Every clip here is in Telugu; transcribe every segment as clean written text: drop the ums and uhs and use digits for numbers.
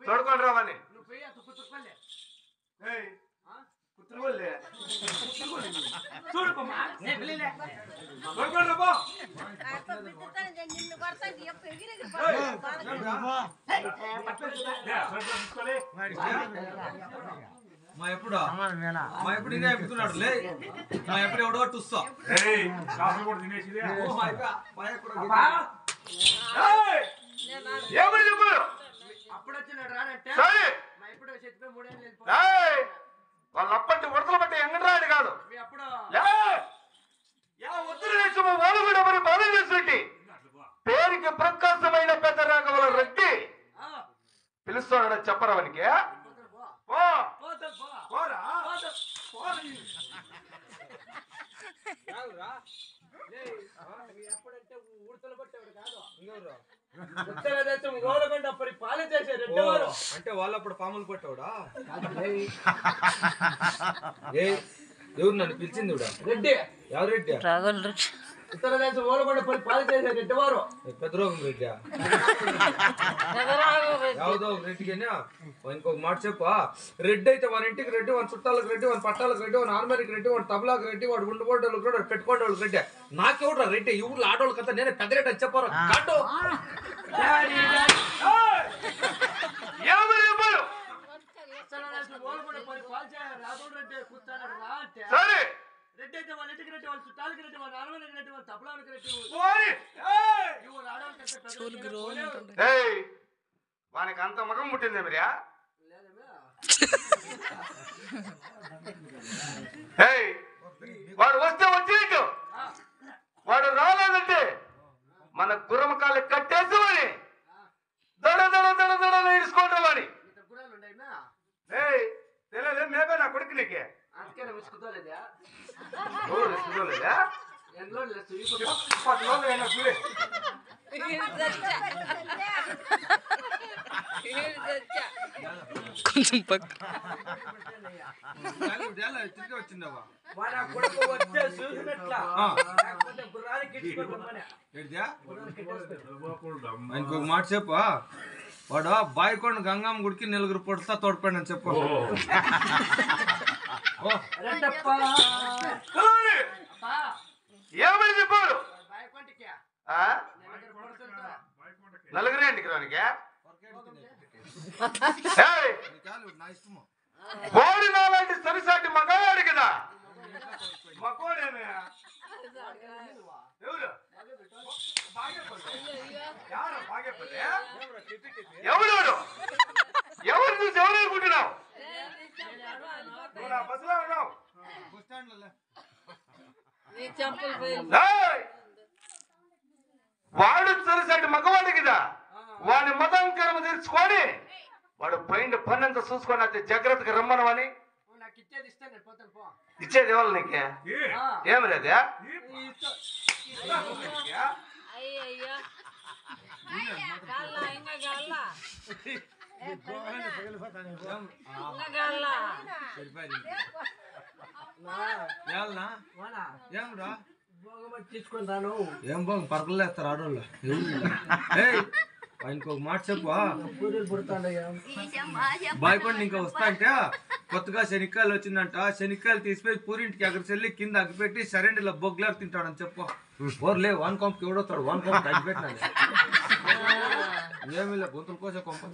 తోడుకొని రావని మా ఎప్పుడు ఇంకా ఎక్కుతున్నాడు లే మా ఎప్పుడు ఎవడో చూస్తా అప్పుడు వచ్చినాడు రానంటే వాళ్ళు అప్పటి వరదలు బట్టి ఎంగరాడు కాదు వాళ్ళు కూడా మరి బాధ చేసినట్టు పేరుకి ప్రకాశమైన పెద్ద రాఘవల రెడ్డి పిలుస్తాడ చెప్పరావనికి ఎప్పుడంటే ఉడతలు పట్టేవాడు కాదు ఉత్తర దేశం గోలకొండ అప్పటి పాలన చేసే రెడ్డివారు అంటే వాళ్ళప్పుడు పాములు పట్టేవాడా ఎవరు నన్ను పిలిచింది రెడ్డి ఎవరు రెడ్డి ఉత్తర దేశం గోలకొండ పాలన చేసే రెడ్డివారు పెద్ద రోగం రెడ్డి యావదో రెడ్డికేనా ఇంకొక మాట చెప్ప రెడ్డి అయితే వాని ఇంటికి రెడ్డి వాని చుట్టాలకు రెడ్డి వాని పట్టాలకు రెడ్డి వాని ఆర్మరీకి రెడ్డి వాని తబలాకు రెడ్డి వాడు గుండుకోవడానికి కూడా పెట్టుకోవడానికి రెడ్డి నాకెవడు రెడ్డి ఈ ఊర్లో ఆడవాళ్ళు కదా నేనే పెద్ద రెడ్డి అని చెప్పారు కాదు రెడ్డి అయితే వాళ్ళ ఇంటికి రెడ్డి వాళ్ళ చుట్టాలకి రెడ్డి వాళ్ళ ఆడవాళ్ళకి రెడ్డి వాళ్ళ తబలానికి రెడ్డి వానికి అంత మగం పుట్టిందే మరియా వాడు వస్తే వచ్చినట్టు వాడు రాలేదంటే మన గుర్రమకాలు కట్టేసి వాడి దడ దడ దడ దడ ఇడుచుకోండి వాడి తెలియదు మేమే నా కొడుకు నీకే కొంచెం పక్క వచ్చిందవా ఇంకొక మాట చెప్ప వాడు బాయికొండ గంగమ్మ గుడికి నలుగురు పొడుస్తా తోడ్పండి అని చెప్పు ఏమని చెప్పాడు నలుగురే ఇంటికి రానికే కోడి నాలాంటి సరిసాటి మగాడు కదా మగోడేమే ఎవడు ఎవరు చూసి ఎవరు అనుకుంటున్నావు నువ్వు నా బస్సులో ఉన్నావు వాడు సరిసాటి మగవాడు కదా వాడి మతాంకరణ తీర్చుకొని వాడు పోయింది పని అంతా చూసుకొని అయితే జాగ్రత్తగా రమ్మనవని ఇచ్చేది ఎవరు నీకే ఏమి లేదే తీసుకొని రాను ఏం బాగు పరకలేస్తారు ఆడోళ్ళు ఇంకొక మాట చెప్పు బాయ్కొండ ఇంకా వస్తా అంటే కొత్తగా శనిక్కాయలు వచ్చిందంట శనిక్కాయలు తీసిపోయి పూరింటికి అక్కడ చెల్లి కింద అగ్గిపెట్టి సరెండిలో బొగ్గులారు తింటాడని చెప్పు ఓర్లే వన్ కొంపకి ఎవడొస్తాడు వన్ కొంపకి అగ్గిపెట్టినా ఏమి లే గొంతుల కోసం కొంప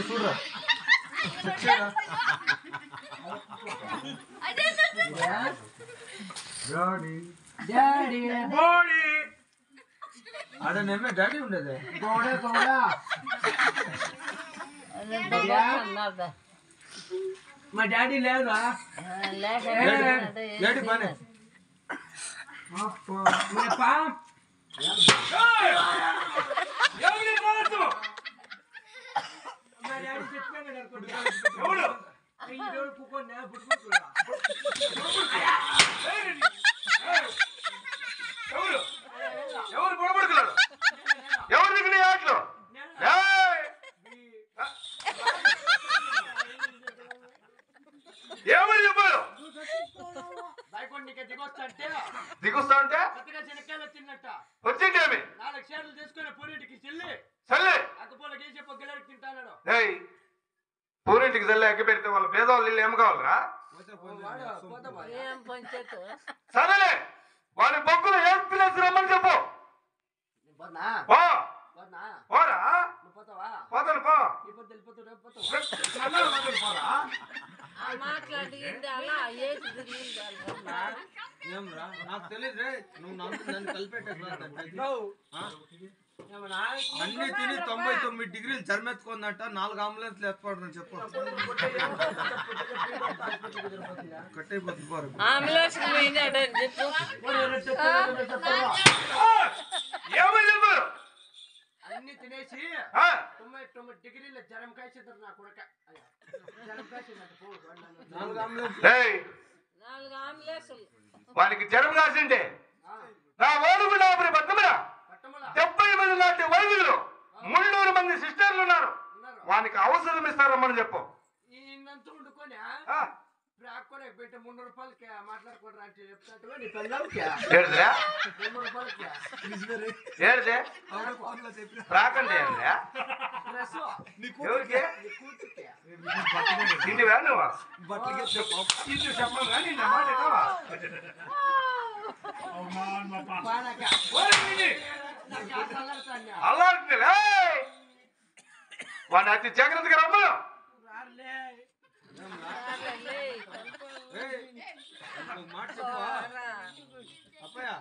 చూడరా అదే నేమే డాడీ ఉండేది మా డాడీ లేదా డాడీ పని ఎవరు గొడవడుకున్నాడు ఎవరు దిగిన ఆటలు ఏమని చెప్పారు దిగొస్తా అంటే పొలకాయలు తిన్నట్ట వచ్చిండేమి 4 షేర్లు చేసుకుని పూరింటికి చెల్లి చల్లే అక్కపూల గీసే పొగ్గలకి తింటాడు ఏయ్ పూరింటికి చల్లే ఎక్కి పెడితే వాళ్ళ పేదవాళ్ళు ఇల్లు ఏం కావాలరా ఏం పంచాయతీ సరేలే వాడి బొగ్గులు ఏం ప్లేస్ రమ్మని చెప్పు పోనా పో పోనా పోరా నువ్వు పోతావా పోతాను పో ఈ పొద్దు వెళ్ళిపోతావు రేపు పోతావా పోరా మాట్లాడింది అలా ఏది ఏమ్రా నాకు తెలియదు రే నువ్వు నన్ను కలిపెట్టేస్తా ఏమన్నా అన్ని తిని 99 డిగ్రీలు చర్మెత్తుకుందంట 4 అంబులెన్స్లు ఎత్తుకోవడం చెప్పు కట్టయిపోతుంది పోరు అంబులెన్స్ పోయింది చెప్పు ఏమని చెప్పు అన్ని తినేసి ఆ? 99 డిగ్రీల జ్వరం కాసేద్దరు నా కొడక జ్వరం కాసేదంట పో 4 అంబులెన్స్ ఏయ్ 4 అంబులెన్సులు వానికి జ్వరం కాసింటే నా ఓడుగు నా బద్దమురా పట్టముల 70 మంది నాటి వైద్యులు 300 మంది సిస్టర్లు ఉన్నారు ఉన్నారు వానికి అవసరం ఇస్తారమ్మని చెప్పు ఈయనంతా వండుకొని ఆ? బ్రాక్కొని పెట్టి 300 రూపాయలకి మాట్లాడుకోరా అంటే చెప్తాంటే నీ పెళ్ళాంకి ఏడుదిరా 300 రూపాయలకి ఏడుదే రాకండి ఏంద్రా డ్రెస్ ఎవరికి నీ కూతురికి ఇంటివా నువ్వు బట్టలకి ఇంటి చెప్పను కానీ నా మాట ఎక్కవా? బానక ఓయ్ నిన్ను. నాకు ఆ కలర్తాన్యా అలా అంటున్నా, ఏయ్! వాడిని అతి జాగ్రత్తగా రమ్మను రాలే మాట చెప్పా అప్పయ్య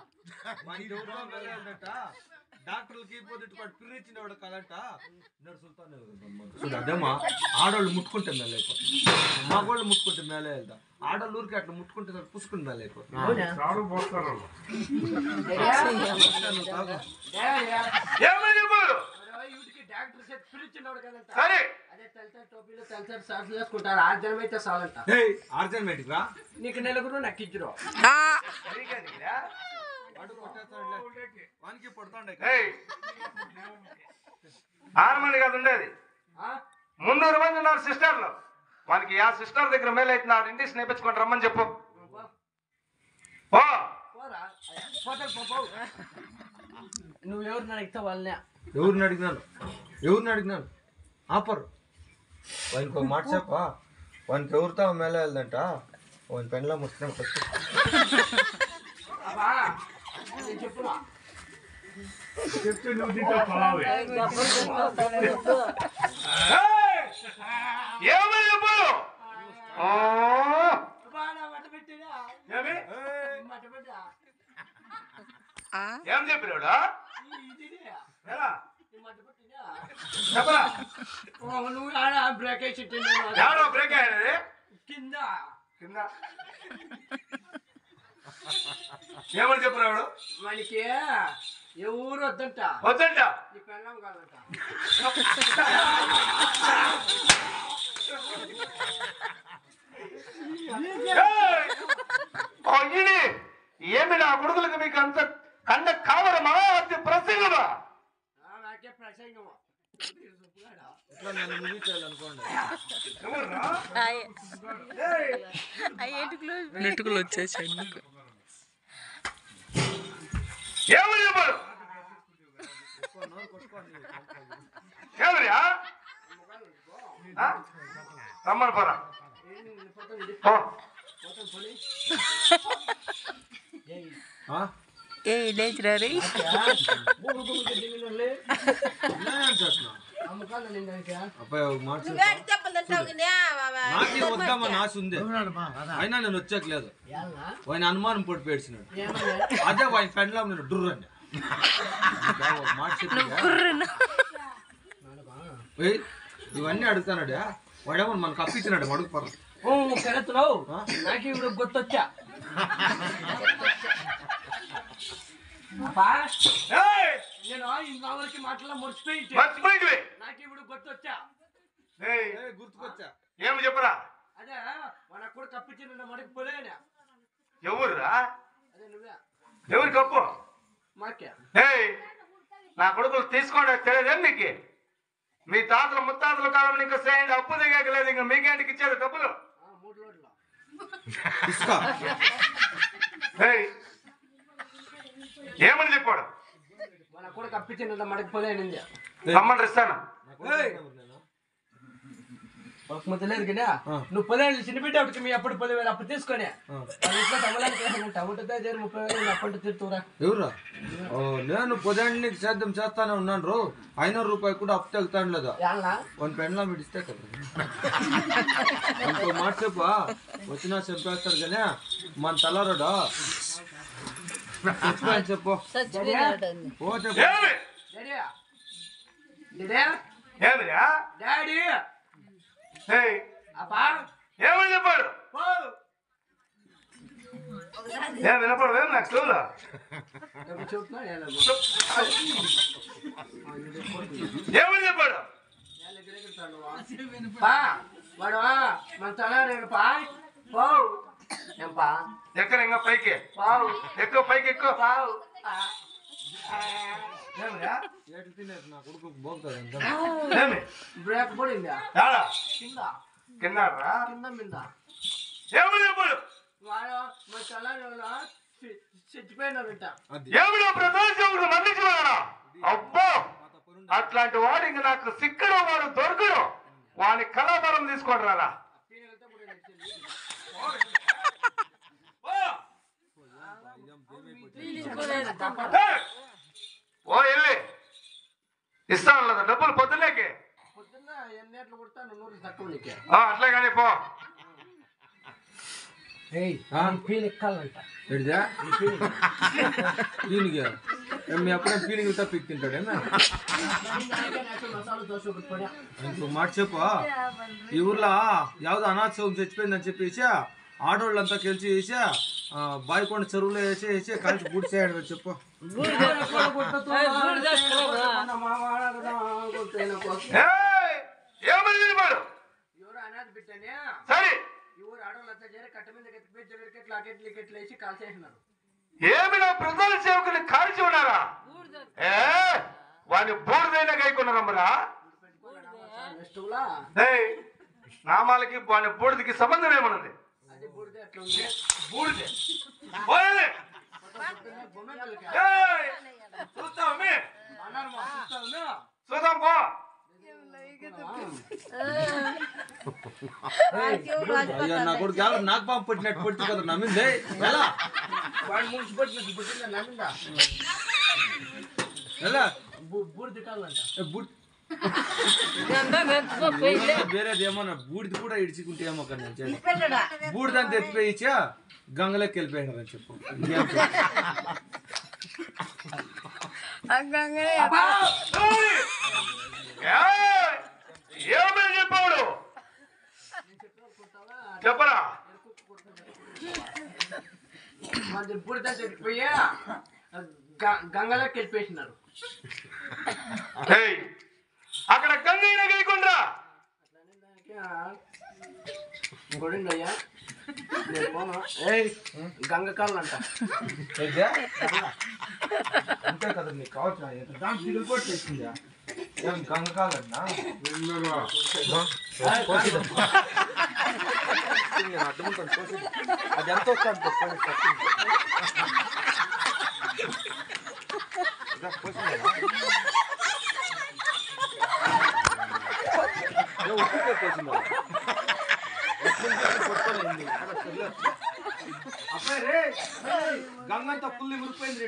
మనకి ఎవరితో వెళ్ళాలంట డాక్టర్లకి పొద్దుటి పాటు పిర్రిచ్చినవాడు కదంట నడుసులతో అదేమా ఆడవాళ్ళు ముట్టుకుంటే మేలే మగవాళ్ళు ముట్టుకుంటే మేలే వెళ్తా ఆడవాళ్ళు ఊరికి అట్లా ముట్టుకుంటే పుసుకుని మేలే ఏమని చెప్పు వీటికి డాక్టర్ సెట్ పిలిచినవాడు కదంట సరే అదే తెల్సరి టోపీలు తెల్సరి షార్ట్లు వేసుకుంటారు ఆ జనం అయితే చాలంట ఆర్జన్ రా నీకు నెలగురు నాకు ఇచ్చిరు సరిగ్గా వానికి పడుతుండే ఏయ్! 6 మంది కాదు ఉండేది 300 మంది ఉన్నారు సిస్టర్లు వానికి ఆ సిస్టర్ దగ్గర మేలు అయితే నా ఇంటికి నేర్పించుకొని రమ్మని చెప్పు ఓ పోరా పోతారు పో నువ్వు ఎవరు అడిగితే వాళ్ళనే ఎవరిని అడిగినాను ఆపరు వానికి ఒక మాట చెప్పా వానికి ఎవరితో మేళ వెళ్దంట వాని పెళ్ళ ముస్తున్నాం ఫస్ట్ అబ్బా నేను చెప్పురా ఏమని చెప్పు ఆ! బాగా మట పెట్టినా ఏమి? మట పెట్టా ఏం చెప్పినాడా ఇది ఎలా మట పెట్టినా చెప్పరా నువ్వు ఆడ బ్రేక్ వేసి ఎవడో బ్రేక్ అయ్యేది కింద కింద ఏమని చెప్పినాడు మనకి ఎవరు వద్దంట వద్దంట నీ పెళ్ళం కాదంట ఏయ్! అయ్యిని ఏమి నా కొడుకులకు మీకు అంత కండ కావరమా అతి ప్రసంగమా నాకే ప్రసంగము ఇట్లా నన్ను ముగి చేయాలనుకోండి ఎవర్రా? నెట్టుకులు వచ్చేసాయి ఏమని చెప్పాడు ఏమరియా రమ్మని పోరా పో. ఏ లేచిరారు అబ్బాయి ఒక మాట నాకే వద్దామా నాసు ఉంది అయినా నేను వచ్చేకలేదు ఆయన అనుమానం పొడి పేడ్చినాడు అదే ఆయన పెండ్లా నేను డుర్రండి ఒక మాట చెప్పి ఇవన్నీ అడుగుతానాడు వాడేమో మనకు అప్పించినాడు అడుగు పర్లేదు పెడుతున్నావు నాకు ఇప్పుడు గుర్తొచ్చా ఏయ్! నేను ఇంతవరకు మాటలో మర్చిపోయింది మర్చిపోయింది నాకు ఇప్పుడు గుర్తొచ్చా ఏయ్! గుర్తుకొచ్చా ఏమి చెప్పరా అదే మన కూడా తప్పించిన మనకి పోలేనా ఎవర్రా అదే నువ్వే ఎవరి కప్పు మాకే ఏయ్! నా కొడుకులు తీసుకోండి తెలియదేం నీకు మీ తాతలు ముత్తాతల కాలం ఇంకా చేయండి అప్పు దిగలేదు ఇంకా మీకేంటికి ఇచ్చేది డబ్బులు 3 లోడ్లు ఇసుక ఏయ్! ఏమని చెప్పాడు? మన కూడా కప్పించింది మనకి పోలేనింది రమ్మని ఇస్తాను. లేదు కదా నువ్వు 10,000 చిన్నబిడ్డ ఒకటి మీ అప్పుడు 10,000 అప్పుడు తీసుకొని టమాటో 30,000 అప్పుడు తిరుగుతురా. ఎవరా? నేను 10 నీకు సేద్యం చేస్తానే ఉన్నాను. 500 రూపాయలు కూడా అప్పు తెగుతాను లేదా? కొన్ని పెండ్లా మిడిస్తే కదా ఇంకో మాట చెప్పా. వచ్చినా చెప్పేస్తాడు కానీ మన తలారాడా చెప్పు. ఓ చెప్పు. ఏమిరా? డాడీ అబ్బా ఏమని చెప్పాడు? ఏం వినపడదు నాకు చూడ. ఏమని చెప్పాడు? వాడు మన తలారేడు పా ఎక్కడ ఇంకా పైకి పావు ఎక్కువ పైకి ఎక్కువ. పావు ఏమిరా? నా కొడుకు పోతాడు. ఏమి బ్రేక్ పడిందా ఏడా? కింద కిందారా? కింద మీద ఏమని చెప్పాడు? వాడు మన తలారేడు చచ్చిపోయినారంట. ఏమిటో ప్రదోషముడు మన్నించమన్నాడా? అబ్బో, అట్లాంటి వాడు ఇంక నాకు సిక్కడు, వాడు దొరకడు. వాని కళాబలం తీసుకోండి రాలా. ఓ వెళ్ళి ఇస్తాను లేదా డబ్బులు పొద్దులేకి? పొద్దున్న ఎన్నేట్లు కొడతాను 100 తక్కువ నీకే. అట్లే కానీ పో. ఫీల్ ఎక్కాలంట. ఎడిదా దీనికి మీ అప్పుడే ఫీలింగ్ తప్పి తింటాడేనా? మసాలా దోశ పెట్టుకోడా. ఇంకో మాట చెప్పు. ఈ ఊర్లో యావదో అనాథం చచ్చిపోయిందని చెప్పేసి ఆడవాళ్ళంతా కలిసి వేసి బాయికొండ చెరువులో వేసి కలిసి గుడి చేయడం చెప్పు. ఏమని చెప్పాడు? ఎవరు అనాథ బిడ్డనే సరే ఎవరు ఆడవాళ్ళంతా చేరి కట్ట మీద ఎట్లా అకెట్లు వేసి కాల్చేసినారు. ఏమి నా ప్రధాన సేవకుని కాల్చి ఉన్నారా? వాని బూడిదైనా గైకున్నారమ్మరా. నామాలకి వాని బూడిదకి సంబంధం ఏమన్నది? అది బూడిద ఎట్లా ఉంది? బూడిదే చూద్దాం పో. నా కొడుకు నాకు పాపం పట్టినట్టు పట్టి కదా నమ్మింది. ఎలా వాడు ముంచి పట్టినట్టు పుట్టిందా నమ్మిందా? ఎలా బూడిద కావాలంట. వేరేది ఏమన్నా బూడిది కూడా ఇడుచుకుంటే ఏమో కదా బూడిదంతా ఎత్తిపోయిచ్చా గంగలోకి వెళ్ళిపోయినారని చెప్పు. ఏమని చెప్పాడు? చెప్పరా? మరి బూడిద చెడిపోయా గంగలోకి వెళ్ళిపోయినారు. అక్కడ గంగైనా గైకుండ్రా. ఇంకోటిందయ్యా గంగ కాళ్ళంట. అంతే కదా నీకు కావచ్చు దానికి దిగులు కూడా తెచ్చిందా? ఏం గంగకాలన్నా అది ఎంత వస్తుంది? గంగంతా ఫుల్ మురిపోయింది.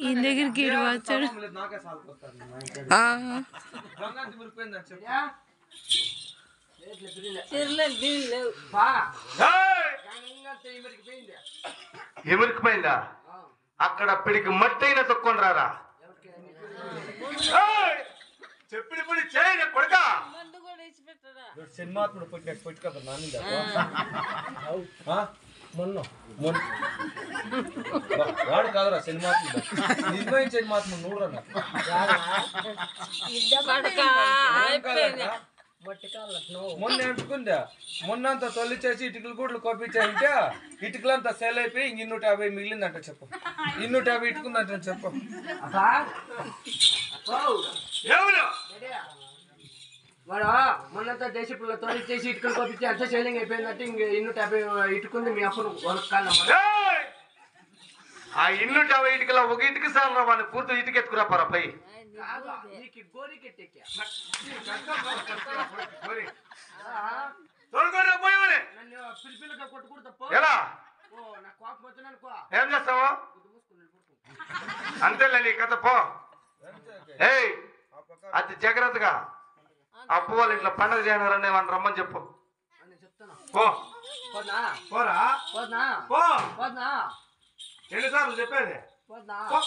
ఈయన దగ్గరికి ఈడు వచ్చాడు. నాకే సాగుతాను గంగంతా మురిపోయిందని చెప్పి ఎమురికిపోయిందా? అక్కడ పిడికి మట్టైన తొక్కొని రారా. చెప్పిడి పొడి చేయని కొడక. సినిమాత్ముడు పుట్టినట్టు పుట్టి కదా నాన్న వాడు కాదురా సినిమాత్ముడు. నిజమైన సినిమాత్ముడు నువ్వురా. మొన్న ఎంటుకుందా? మొన్నంతా తొలి చేసి ఇటుకలు గూడ్లు కోపించాయంటే ఇటుకలంతా సెల్ అయిపోయి 250 మిగిలిందంట చెప్పు. 250 ఇటుకుందంట చెప్పు. వాడు మొన్నంతా దేశ పిల్లతో చేసి ఇటుకలు పంపించి అంత సేలింగ్ అయిపోయిందంటే ఇంక 250 ఇటుకుంది మీ అప్పుడు వనకాలమ్మా. ఏయ్! ఆ 250 ఇటుకల ఒక ఇటుక సార్ వాడిని పూర్తి ఇటుక ఎత్తుకురా పరా పై నీకు గోరి కెట్టెక్కా పోయి నన్ను పిలిపిల్లగా కొట్టుకుంటా పో. ఎలా ఓ నా కోపం వచ్చింది అనుకో. ఏం చేస్తావు అంతేలే నీ కథ పో. ఏయ్ అతి జాగ్రత్తగా అప్పు వాళ్ళ ఇంట్లో పండగ చేయనారని వాళ్ళని రమ్మని చెప్పు. నేను చెప్తాను. పో పోనా పోరా పోనా పో. పోనా ఎన్నిసార్లు చెప్పేది పోనా పో.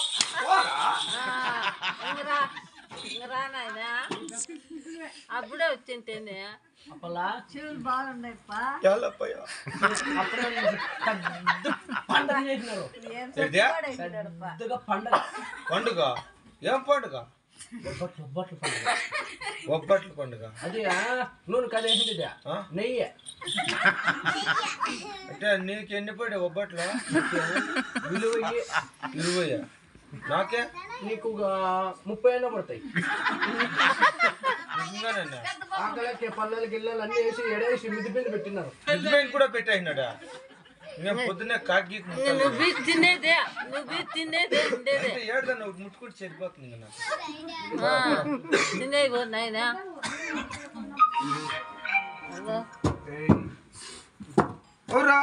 పోరా రా నాయనా అప్పుడే వచ్చింటేనే అప్పలా చెవులు బాగున్నాయప్ప అప్పుడే పండగ చేసినారు. ఏం ఏంటిది? చెప్పాడప్ప పెద్దగా పండగ పండుగ ఏం పండుగ ఒబ్బట్లు పండుగ. ఒబ్బట్లు పండుగ అది నూనె కదేసింది ఆ? నెయ్యి అంటే నీకు ఎన్ని పడే ఒబ్బట్లు విలువ 20 నాకే నీకు 30 అయినా పడతాయి. నిజంగానన్నా ఆకలికి పల్లెలు గిల్లెలు అన్ని వేసి ఎడేసి మిద్ది మీద పెట్టినారు. హస్బెండ్ కూడా పెట్టేసినాడా నేను పొద్దున్నే కాకి నువ్వు బీచ్ తినేదే ఉండేదే ఏడుదన్న ముట్టుకుంటే సరిపోతుంది ఇంకా నాకు. తినేగో నాయనా అవురా